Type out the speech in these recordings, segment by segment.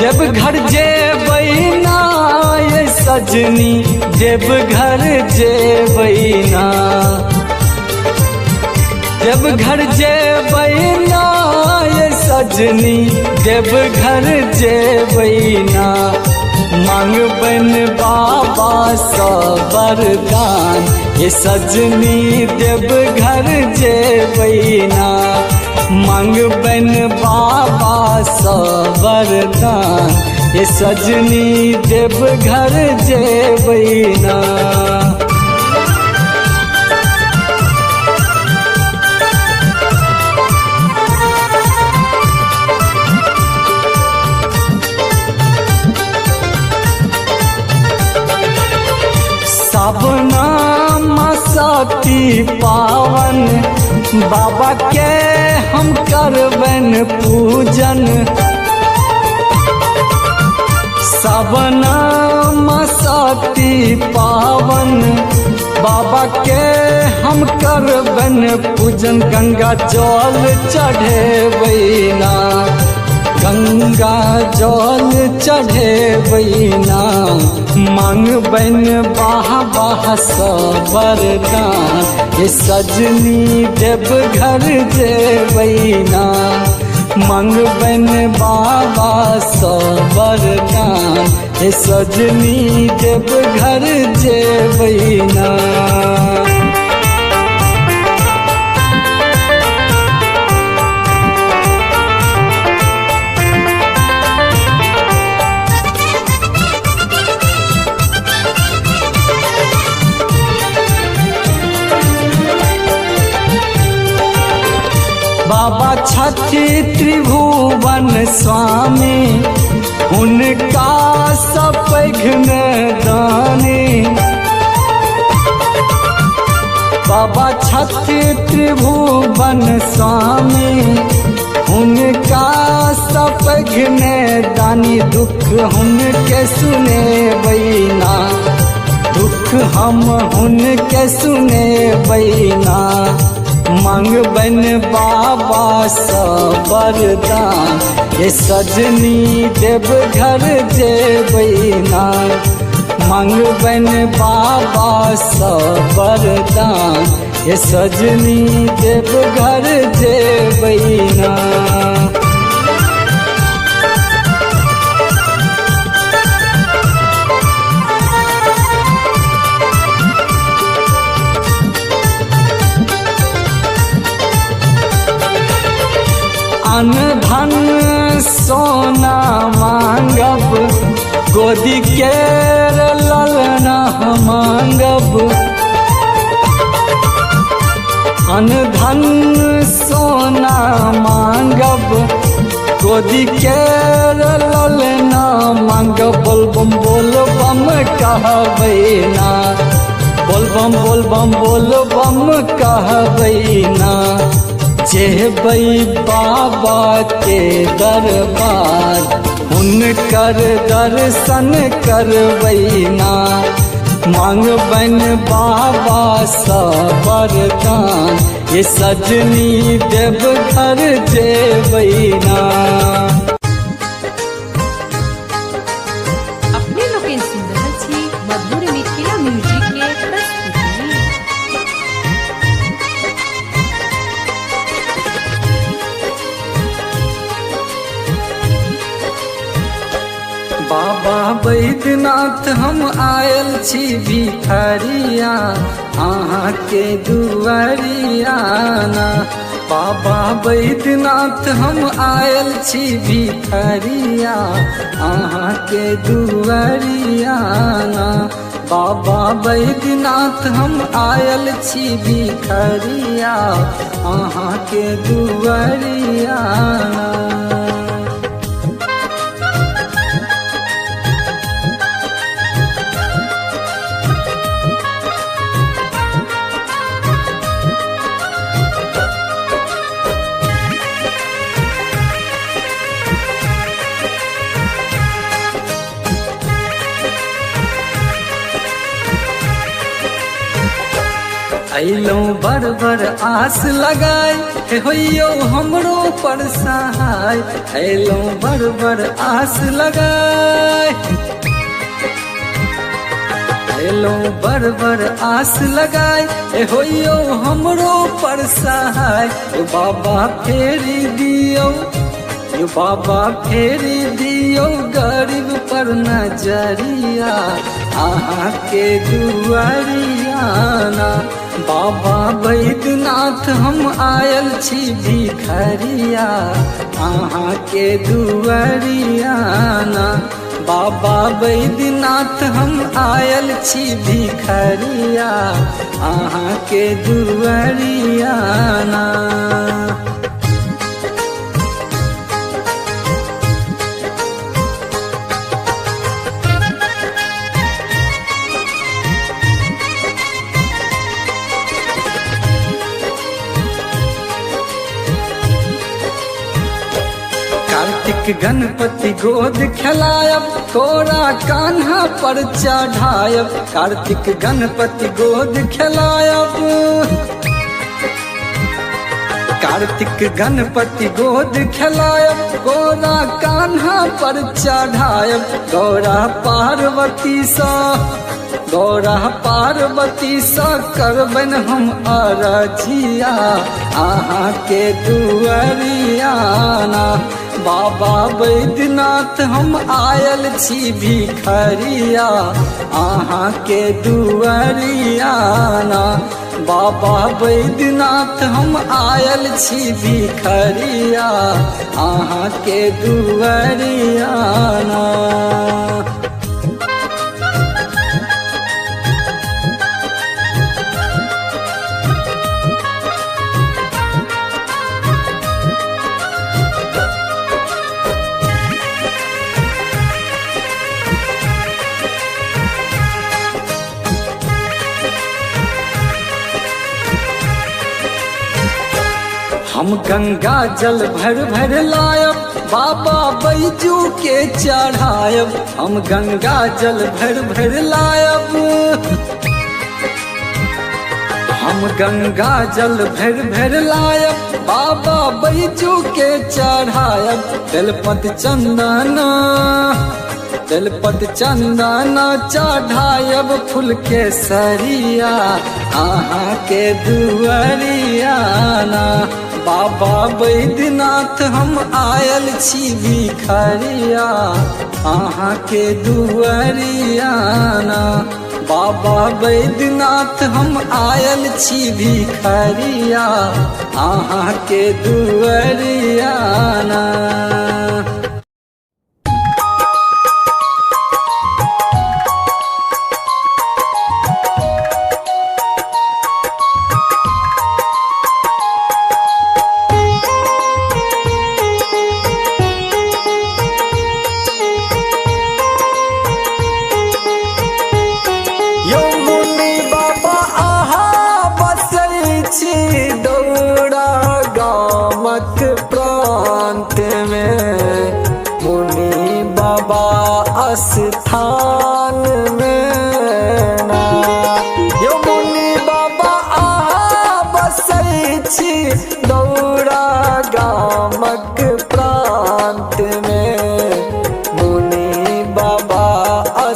देवघर जेबै ना ये सजनी, देवघर जेबै ना, देवघर जेबै ना ये सजनी, देवघर जेबै ना। मांगबन बाबा सा वरदान, ये सजनी देवघर जेबै ना। मांगबन बाबा सा वरदान, ये सजनी देवघर जेबै ना। सावना मसाती पावन, बाबा के हम करबन पूजन। सावना मसाती पावन, बाबा के हम करबन पूजन। गंगा जल चढ़ेबै ना, गंगा जल चढ़ेबै ना। मांगबन बाबा सा वरदान, ये सजनी देवघर जेबै ना। मांगबन बाबा सा वरदान, ये सजनी देवघर जेबै ना। बाबा छठी त्रिभुवन स्वामी, उनका सपघ्न दानी। बाबा छठी त्रिभुवन स्वामी, उनका सपघ्न दानी। दुख उनके सुनेबै ना, दुख हम उनके सुनेबै ना। मांगबन बाबा सा वरदान, ये सजनी देवघर जेबै ना। मांगबन बाबा सा वरदान, ये सजनी देवघर जेबै ना। अन धन सोना मांगब, गोदी के ललना मांगब। अन धन सोना मांगब, गोदी के ललना मांगब। बोलबम बोलबम कहबै ना, बोलबम बोलबम बोलबम कहबै ना। जेबै बाबा के दरबार, उनकर दर्शन करबै ना। मांगबन बाबा सा वरदान, ये सजनी देवघर जेबै ना। अपने लोकेन सुन रहल छी मधुर मिथिला म्यूजिक के प्रस्तुति। बाबा बैद्यनाथ हम आयल छी भिखरिया, अहाँ के दुआरिया ना। बाबा बैद्यनाथ हम आयल छी भिखरिया, अहाँ के दुआरिया ना। बाबा बैद्यनाथ हम आयल छी भिखरिया, अहाँ के दुआरिया ना। अइलौं बर बर आस लगाए हे होइयो हमरो पर सहाय। अइलौं बर बर आस लगाए अइलौं बर बर आस लगाए हे होइयो हमरो पर सहाय। ओ बाबा फेरी दियो यो बाबा फेरी दियो गरीब पर नजरिया आहाँ के दुआरियाना। बाबा बैद्यनाथ हम आयल छी भिखरिया आहाँ के दुआरियाना। बाबा बैद्यनाथ हम आयल छी भिखरिया आहाँ के दुआरियाना। कार्तिक गणपति गोद खेलायब तोरा कान्हा पर चढ़ायब। कार्तिक गणपति गोद खेलायब कार्तिक गणपति गोद खेलायब गोरा कान्हा पर चढ़ायब। गौरा पार्वती सा करबन हम अरजिया आहाँ के दुआरियाना। बाबा बैद्यनाथ हम आयल छी भिखरिया आहाँ के दुआरियाना। बाबा बैद्यनाथ हम आयल छी भिखरिया आहाँ के दुआरियाना। हम गंगा जल भर भर लायब बाबा बैजू के चढ़ायब। हम गंगा जल भर भर लायब हम गंगा जल भर भर लायब बाबा बैजू के चढ़ायब। बेलपत चंदन चढ़ायब फूल के सरिया आहाँ के दुआरियाना। बाबा बैद्यनाथ हम आयल छी भिखरिया आहाँ के दुआरियाना। बाबा बैद्यनाथ हम आयल छी भिखरिया आहाँ के दुआरियाना। स्थान में ना यो मुनि बाबा आहा बसै छी दौड़ा गामक प्रांत में। मुनि बाबा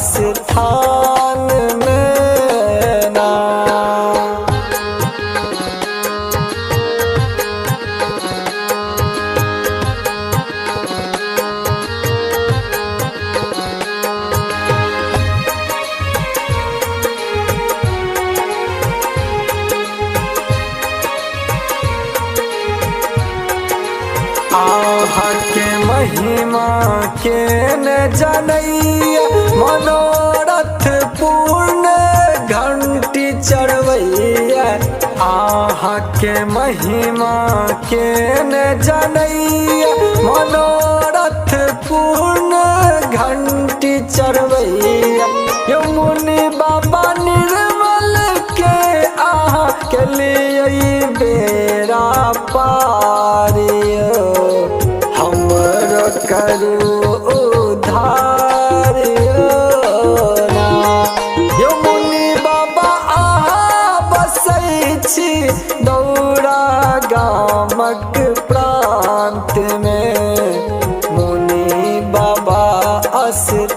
स्थान में ना आहा के महिमा के न जनैया मनोरथ पूर्ण घंटी चढ़वैया। आहा के महिमा के न जनैया मनोरथ पूर्ण घंटी चढ़वैया। यो मुनि बाबा निर्मल के आहा के लिए बेरा पारियो हमरो करू उद्धार ना। यो मुनि बाबा आहा बसै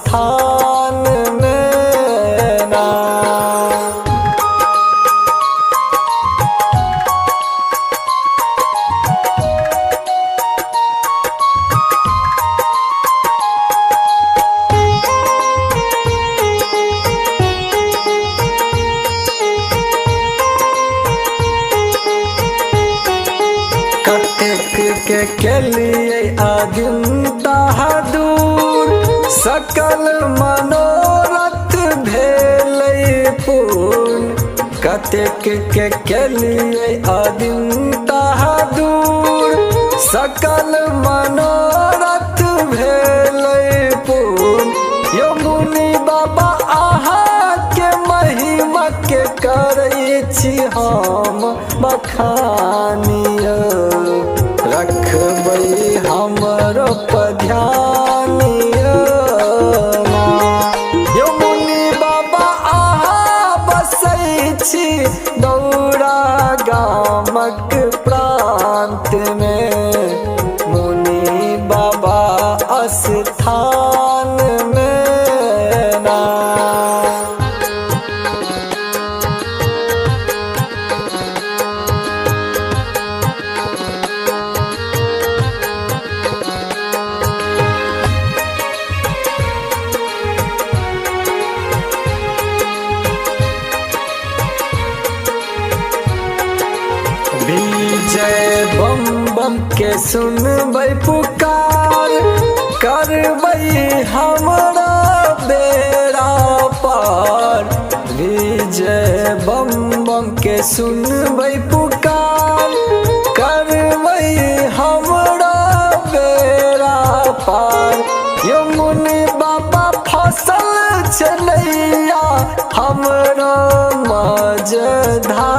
स्थान में ना। कतेक के लिए आदिम बहादुर सकल मनोरथ भेलै पूर्ण। कतेक के लिए आदिम बहादुर सकल मनोरथ भेलै पूर्ण। यो मुनि बाबा अहाँ के महिमा के करै छी हम बखानिय। रखबै हमरो पर ध्यान ना। यो मुनि बाबा अहाँ बसै छी दौरा गामक प्रांत में। मुनि बाबा स्थान में ना। विजय बम बम के सुनबै पुकार। करबै हमरा बेड़ा पार। विजय बम बम के सुनबै पुकार। करबै हमरा बेड़ा पार। यो मुनि बाबा फसल चलैया हमरा मझधार।